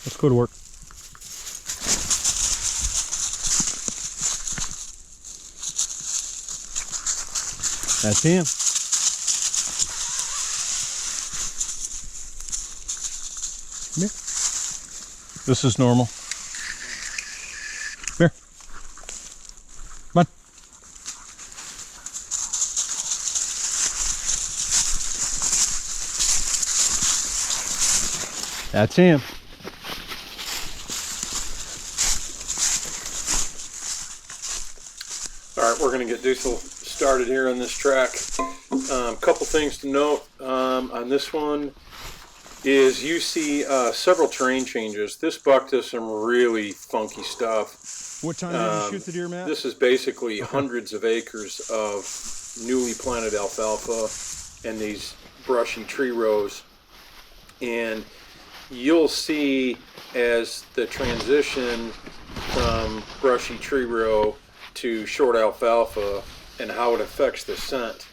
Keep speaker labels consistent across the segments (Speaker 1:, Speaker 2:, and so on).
Speaker 1: Let's go to work. That's him. Come here. This is normal. Come here. Come on. That's him.
Speaker 2: All right, we're going to get Diesel started here on this track. Couple things to note on this one is you see several terrain changes. This buck does some really funky stuff.
Speaker 1: What time did you shoot the deer, Matt?
Speaker 2: This is basically hundreds of acres of newly planted alfalfa and these brushy tree rows. And you'll see as the transition from brushy tree row to short alfalfa and how it affects the scent.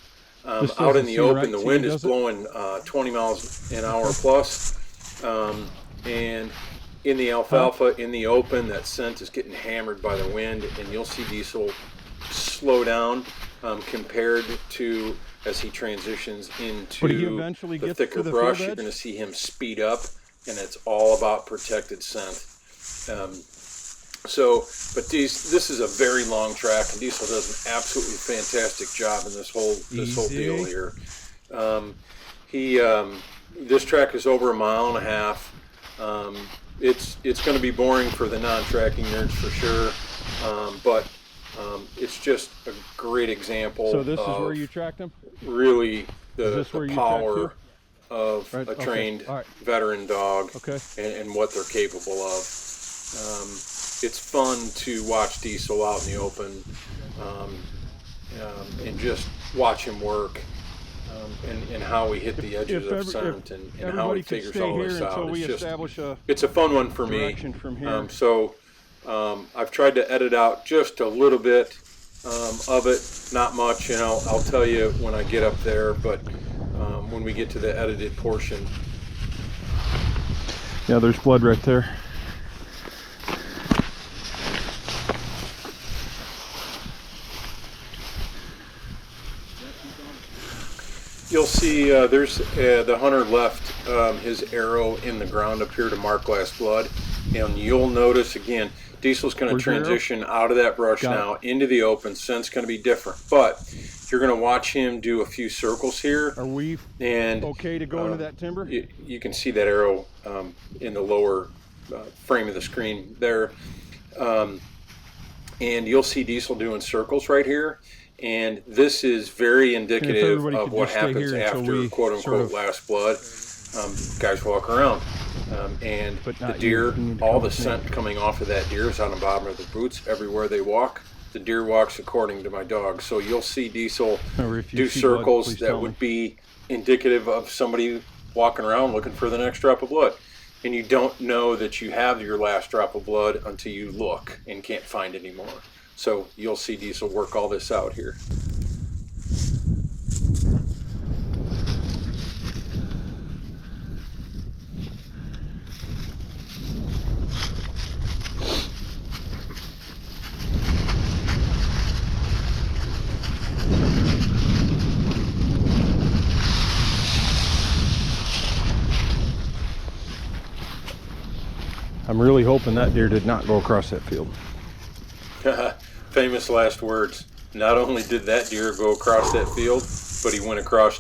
Speaker 2: Out in the open, the wind is blowing 20 miles an hour plus, and in the alfalfa, in the open, that scent is getting hammered by the wind, and you'll see Diesel slow down compared to as he transitions into the thicker brush. You're going to see him speed up, and it's all about protected scent. But this is a very long track, and Diesel does an absolutely fantastic job in this whole deal here. This track is over 1.5 miles. It's going to be boring for the non-tracking nerds for sure, but it's just a great example.
Speaker 1: So this is where you tracked him?
Speaker 2: Really, the power of a trained veteran dog, and what they're capable of. It's fun to watch Diesel out in the open and just watch him work and how he hit the edges of scent and how he figures all this out. It's a fun one for me. I've tried to edit out just a little bit of it, not much, and I'll tell you when I get up there, but when we get to the edited portion.
Speaker 1: Yeah, there's blood right there.
Speaker 2: You'll see there's the hunter left his arrow in the ground up here to mark last blood, and you'll notice again Diesel's going to transition out of that brush now into the open. Scent's going to be different, but you're going to watch him do a few circles here.
Speaker 1: Are we okay to go into that timber?
Speaker 2: You can see that arrow in the lower frame of the screen there, and you'll see Diesel doing circles right here. And this is very indicative of what happens after quote-unquote last blood. Guys walk around, and the deer, all the scent coming off of that deer is on the bottom of the boots. Everywhere they walk, the deer walks according to my dog. So you'll see Diesel do circles that would be indicative of somebody walking around looking for the next drop of blood. And you don't know that you have your last drop of blood until you look and can't find any more. So you'll see Diesel work all this out here.
Speaker 1: I'm really hoping that deer did not go across that field.
Speaker 2: Famous last words. Not only did that deer go across that field, but he went across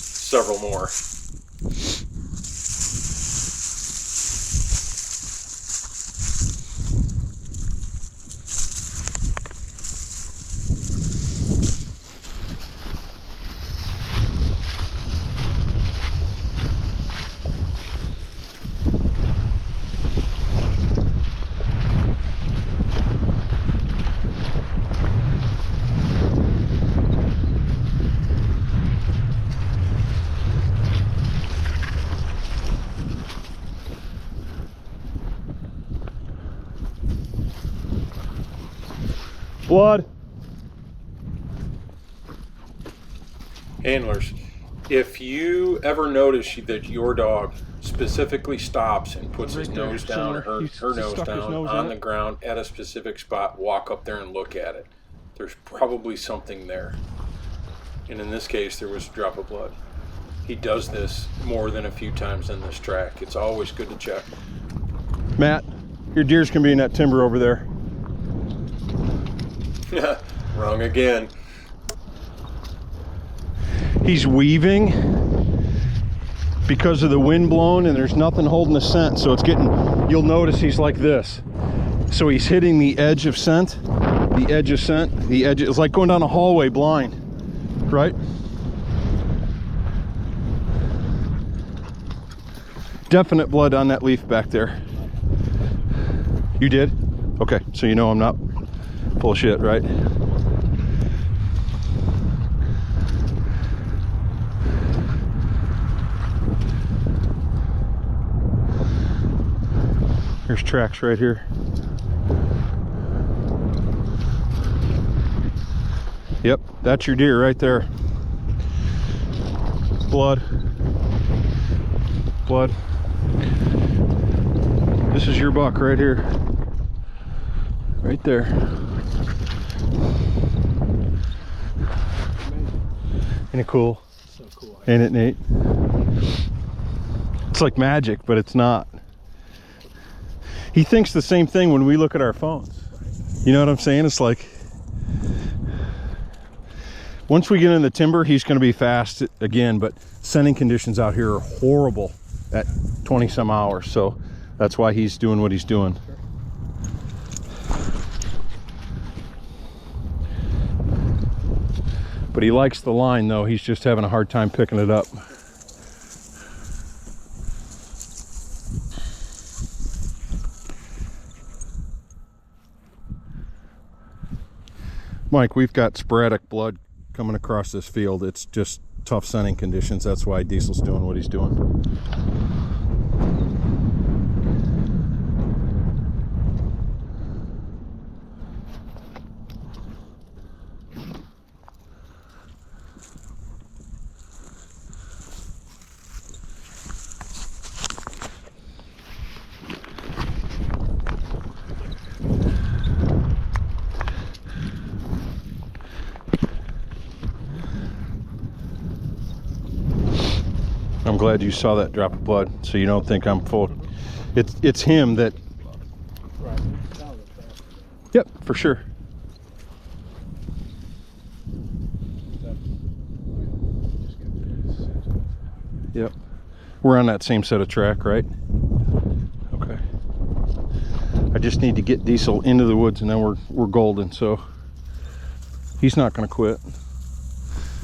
Speaker 2: several more.
Speaker 1: Blood.
Speaker 2: Handlers, if you ever notice that your dog specifically stops and puts his
Speaker 1: Right there,
Speaker 2: nose down, or
Speaker 1: somewhere.
Speaker 2: her
Speaker 1: He's
Speaker 2: nose
Speaker 1: stuck his
Speaker 2: down
Speaker 1: nose
Speaker 2: on
Speaker 1: in
Speaker 2: the
Speaker 1: it.
Speaker 2: ground at a specific spot, walk up there and look at it. There's probably something there. And in this case, there was a drop of blood. He does this more than a few times in this track. It's always good to check.
Speaker 1: Matt, your deer's gonna be in that timber over there.
Speaker 2: Wrong again.
Speaker 1: He's weaving because of the wind blowing, and there's nothing holding the scent, so it's getting, you'll notice he's like this. So he's hitting the edge of scent, the edge of scent, the edge. It's like going down a hallway blind, right? Definite blood on that leaf back there. You did? Okay, so you know I'm not full of shit, right? There's tracks right here. Yep, that's your deer right there. Blood. Blood. This is your buck right here. Right there. Ain't it cool?
Speaker 3: So cool.
Speaker 1: Ain't it, Nate? It's like magic, but it's not. He thinks the same thing when we look at our phones. You know what I'm saying? It's like, once we get in the timber, he's going to be fast again, but scenting conditions out here are horrible at 20 some hours, so that's why he's doing what he's doing. But he likes the line, though. He's just having a hard time picking it up. Mike, we've got sporadic blood coming across this field. It's just tough scenting conditions. That's why Diesel's doing what he's doing. I'm glad you saw that drop of blood, so you don't think I'm full. It's him that.
Speaker 3: Right.
Speaker 1: Yep, for sure. Yep, we're on that same set of track, right? Okay. I just need to get Diesel into the woods, and then we're golden. So he's not going to quit,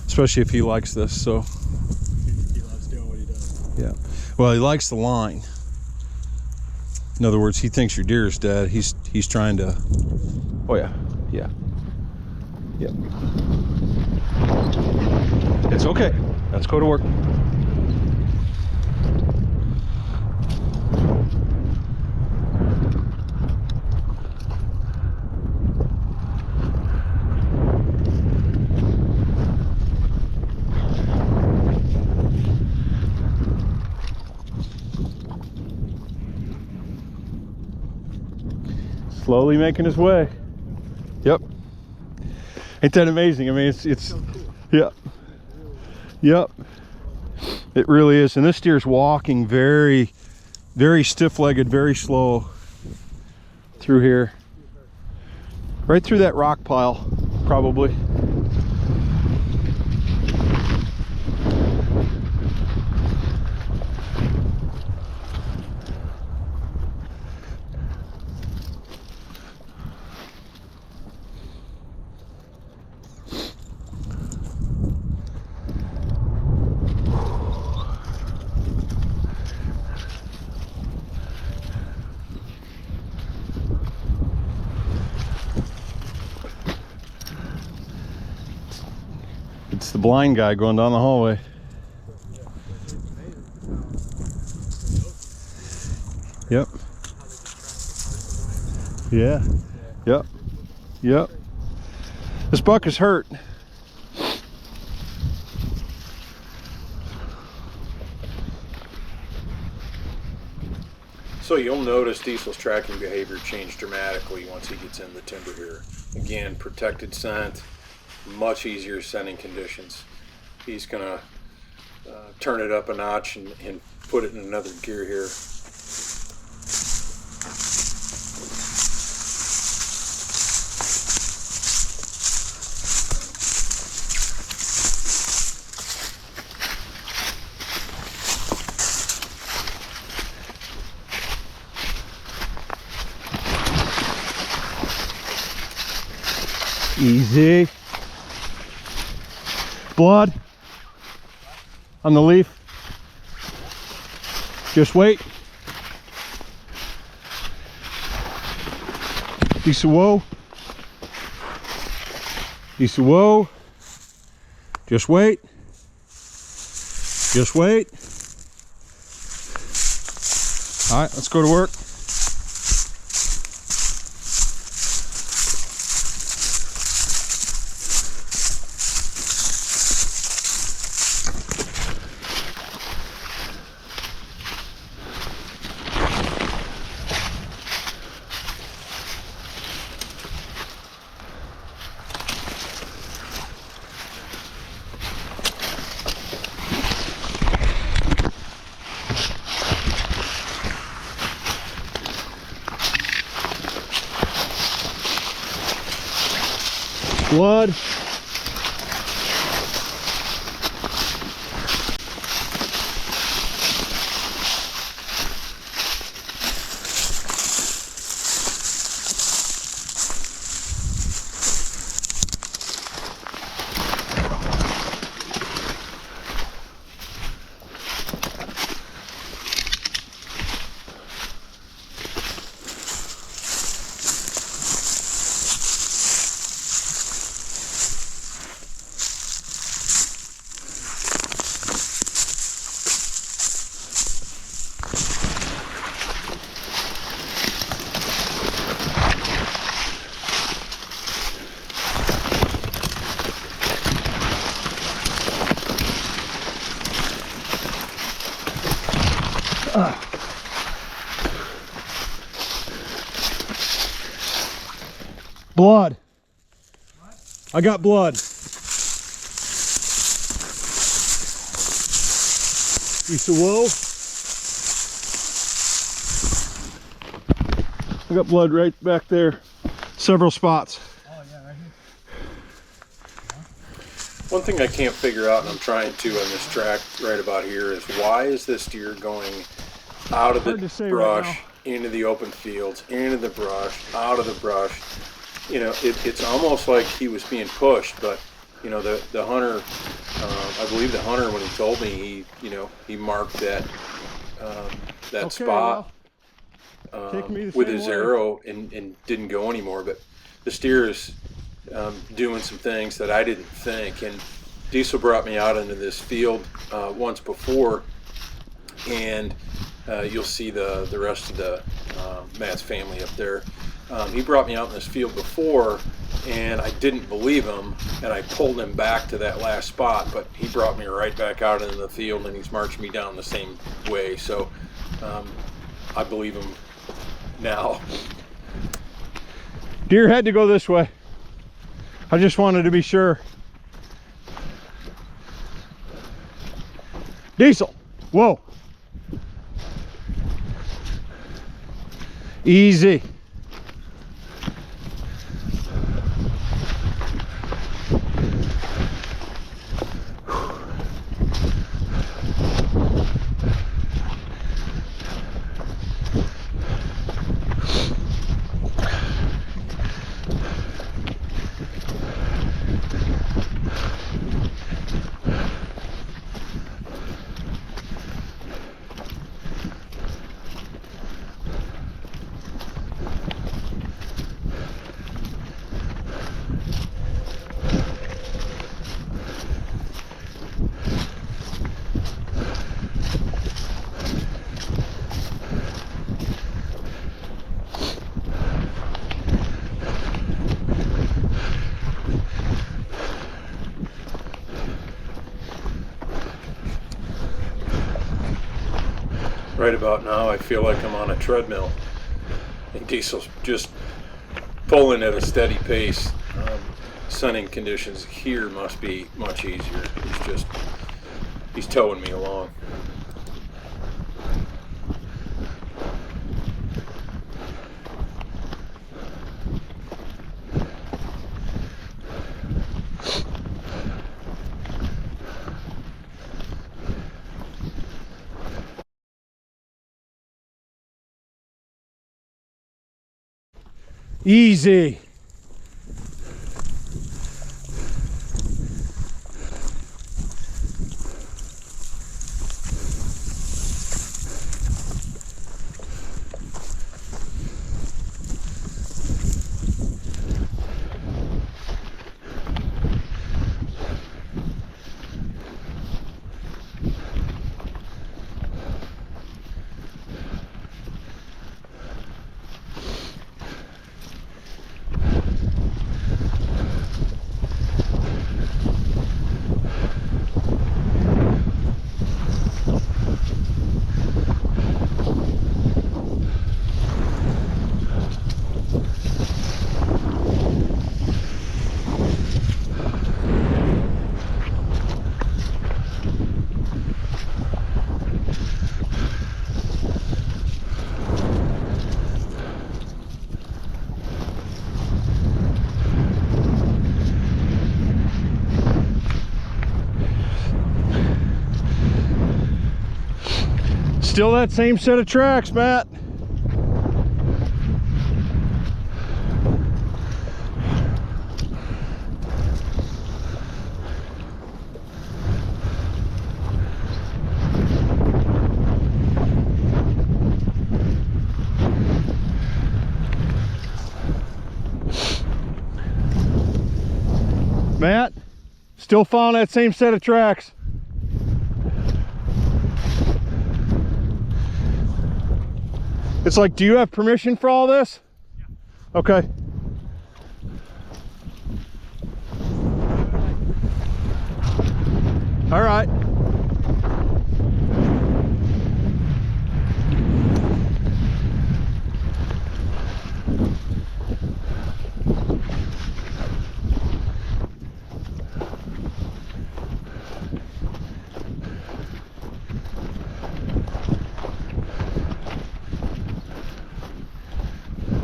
Speaker 1: especially if he likes this. So.
Speaker 3: He loves doing what he does.
Speaker 1: Yeah. Well, he likes the line. In other words, he thinks your deer is dead. He's trying to. Oh yeah. Yeah. Yep. It's okay. Let's go to work. Slowly making his way. Yep. Ain't that amazing? I mean, it's
Speaker 3: So cool.
Speaker 1: yeah. Yep. It really is. And this deer's walking very, very stiff-legged, very slow through here. Right through that rock pile, probably. It's the blind guy going down the hallway. Yep. Yeah. Yep. Yep. This buck is hurt.
Speaker 2: So you'll notice Diesel's tracking behavior change dramatically once he gets in the timber here. Again, protected scent, much easier scenting conditions. He's gonna turn it up a notch and put it in another gear here.
Speaker 1: Easy. Blood on the leaf. Just wait. Diesel whoa. Diesel whoa. Just wait. Just wait. All right, let's go to work. Blood. Blood. I got blood. Diesel whoa. I got blood right back there. Several spots.
Speaker 3: Oh yeah, right here.
Speaker 2: One thing I can't figure out, and I'm trying to on this track right about here, is why is this deer going out of the
Speaker 1: Hard to say right
Speaker 2: brush, into the open fields, into the brush, out of the brush? You know, it's almost like he was being pushed, but you know, the hunter, I believe the hunter, when he told me, he marked that
Speaker 1: Okay,
Speaker 2: spot
Speaker 1: take me the
Speaker 2: with
Speaker 1: same
Speaker 2: his
Speaker 1: way.
Speaker 2: arrow and didn't go anymore. But the steer is doing some things that I didn't think. And Diesel brought me out into this field once before, and you'll see the rest of the Matt's family up there. He brought me out in this field before, and I didn't believe him, and I pulled him back to that last spot, but he brought me right back out into the field, and he's marched me down the same way. So I believe him now.
Speaker 1: Deer had to go this way. I just wanted to be sure. Diesel. Whoa. Easy.
Speaker 2: Right about now, I feel like I'm on a treadmill, and Diesel's just pulling at a steady pace. Sunning conditions here must be much easier. He's towing me along.
Speaker 1: Easy. Still that same set of tracks, Matt. Matt, still following that same set of tracks. It's like, do you have permission for all this? Yeah. Okay. All right.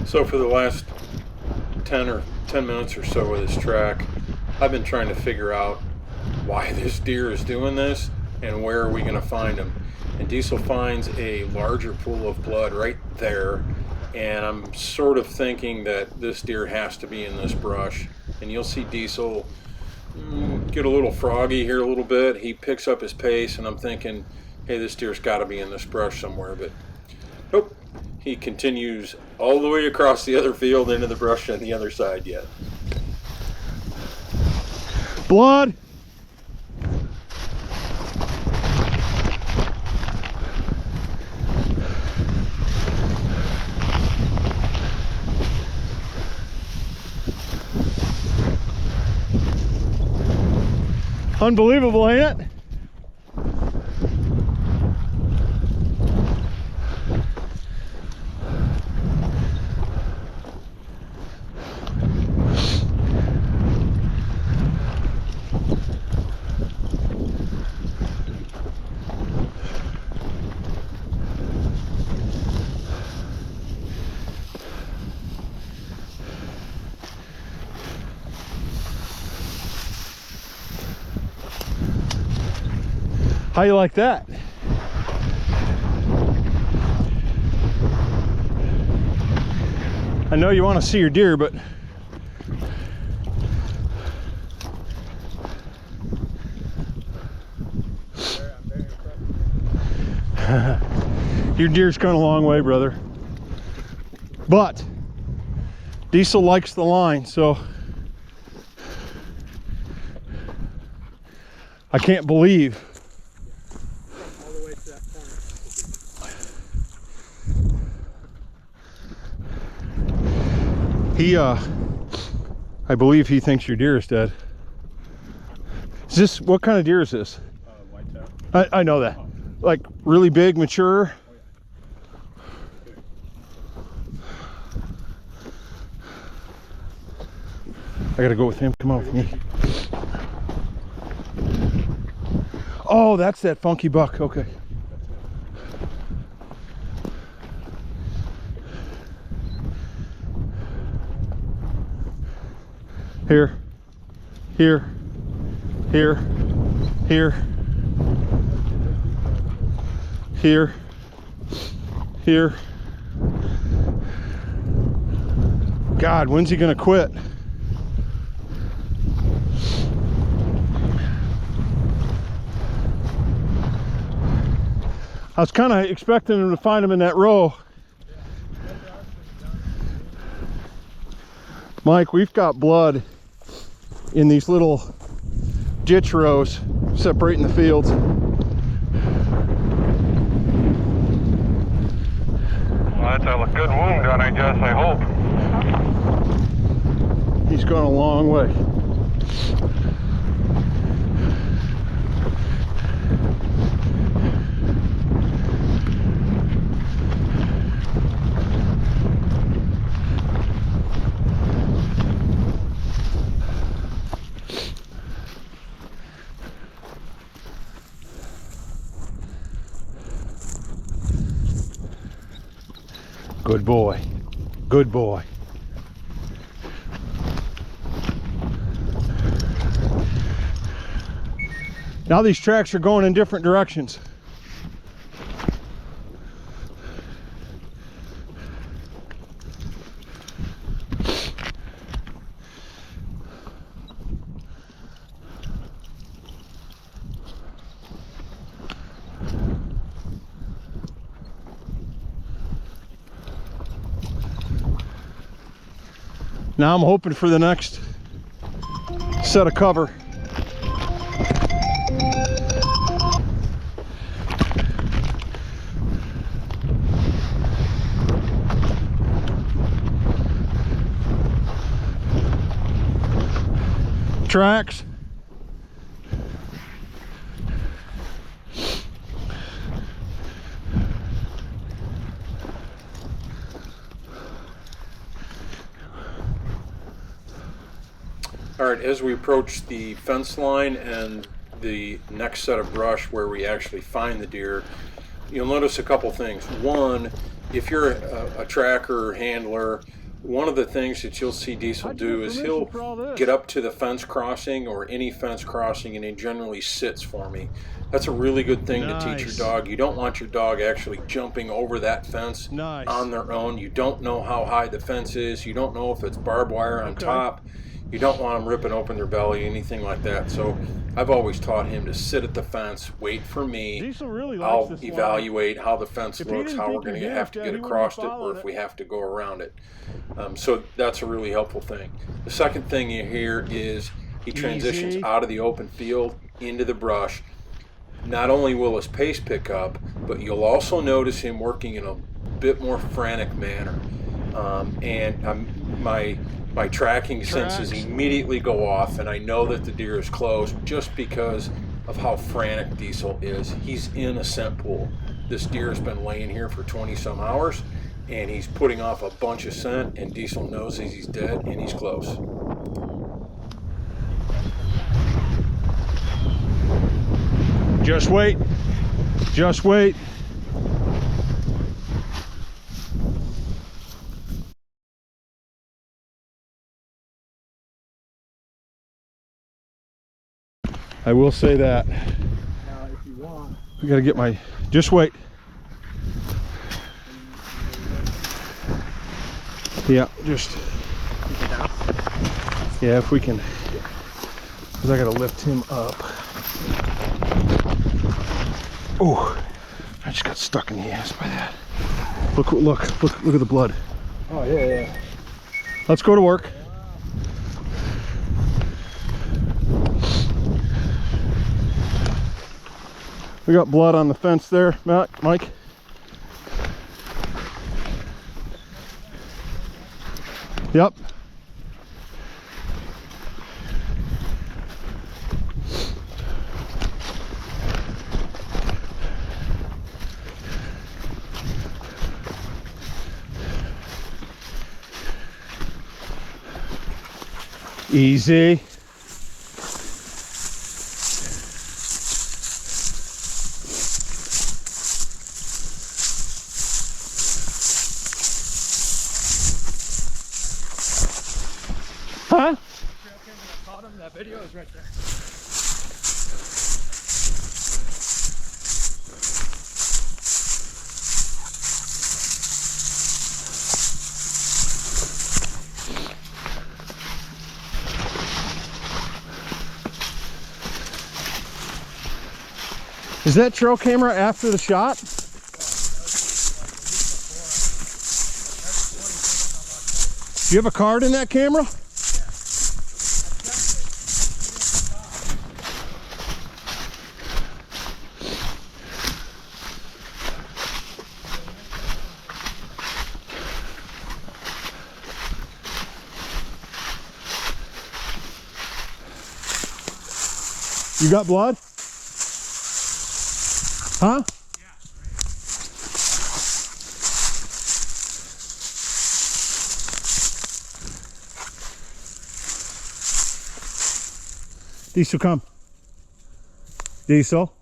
Speaker 2: So for the last 10 minutes or so of this track, I've been trying to figure out why this deer is doing this and where are we going to find him. And Diesel finds a larger pool of blood right there, and I'm sort of thinking that this deer has to be in this brush. And you'll see Diesel get a little froggy here a little bit. He picks up his pace, and I'm thinking, hey, this deer's got to be in this brush somewhere, but nope. He continues all the way across the other field into the brush on the other side yet.
Speaker 1: Blood. Unbelievable, ain't it? How you like that? I know you want to see your deer, but your deer's gone a long way, brother. But Diesel likes the line, so I can't believe
Speaker 3: All the way to that corner.
Speaker 1: I believe he thinks your deer is dead. Is this, what kind of deer is this?
Speaker 3: Whitetail.
Speaker 1: I know that. Like really big, mature?
Speaker 3: Oh,
Speaker 1: I gotta go with him. Come on with me. Oh, that's that funky buck. Okay. Here. Here. Here. Here. Here. Here. God, when's he gonna quit? I was kind of expecting him to find him in that row. Mike, we've got blood in these little ditch rows separating the fields.
Speaker 4: Well, that's a good wound done, I guess, I hope.
Speaker 1: He's gone a long way. Good boy. Good boy. Now these tracks are going in different directions. Now I'm hoping for the next set of cover. Tracks.
Speaker 2: All right, as we approach the fence line and the next set of brush where we actually find the deer, you'll notice a couple things. One, if you're a tracker or handler, one of the things that you'll see Diesel do is he'll get up to the fence crossing or any fence crossing and he generally sits for me. That's a really good thing to teach your dog. You don't want your dog actually jumping over that fence on their own. You don't know how high the fence is. You don't know if it's barbed wire on top. You don't want them ripping open their belly, anything like that. So I've always taught him to sit at the fence, wait for me. I'll evaluate how the fence looks, how we're going to have to get across it, or if we have to go around it. So that's a really helpful thing. The second thing you hear is he transitions out of the open field into the brush. Not only will his pace pick up, but you'll also notice him working in a bit more frantic manner. My tracking senses immediately go off, and I know that the deer is close just because of how frantic Diesel is. He's in a scent pool. This deer has been laying here for 20 some hours, and he's putting off a bunch of scent, and Diesel knows he's dead and he's close.
Speaker 1: Just wait. Just wait. I will say that.
Speaker 3: Now, if you want,
Speaker 1: We gotta get my. Just wait. Yeah, just. Yeah, if we can. Because I gotta lift him up. Oh, I just got stuck in the ass by that. Look at the blood.
Speaker 3: oh yeah.
Speaker 1: Let's go to work. We got blood on the fence there, Mike. Yep. Easy. Huh?
Speaker 3: That video is right there.
Speaker 1: Is that trail camera after the shot? Do you have a card in that camera? You got blood? Huh? Diesel, come. Diesel.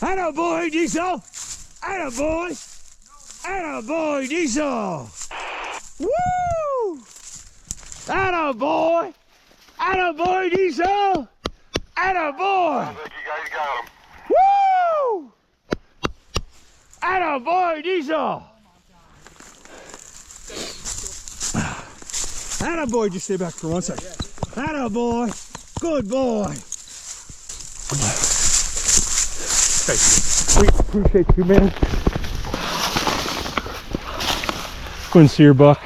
Speaker 1: Atta boy, Diesel! Atta boy! Atta boy, Diesel! Woo! Atta boy! Atta boy, Diesel! Atta boy!
Speaker 4: I think you guys got him.
Speaker 1: Woo! Atta boy, Diesel! Atta boy, just stay back for 1 second. Atta boy! Good boy! We appreciate you, man. Go and see your buck.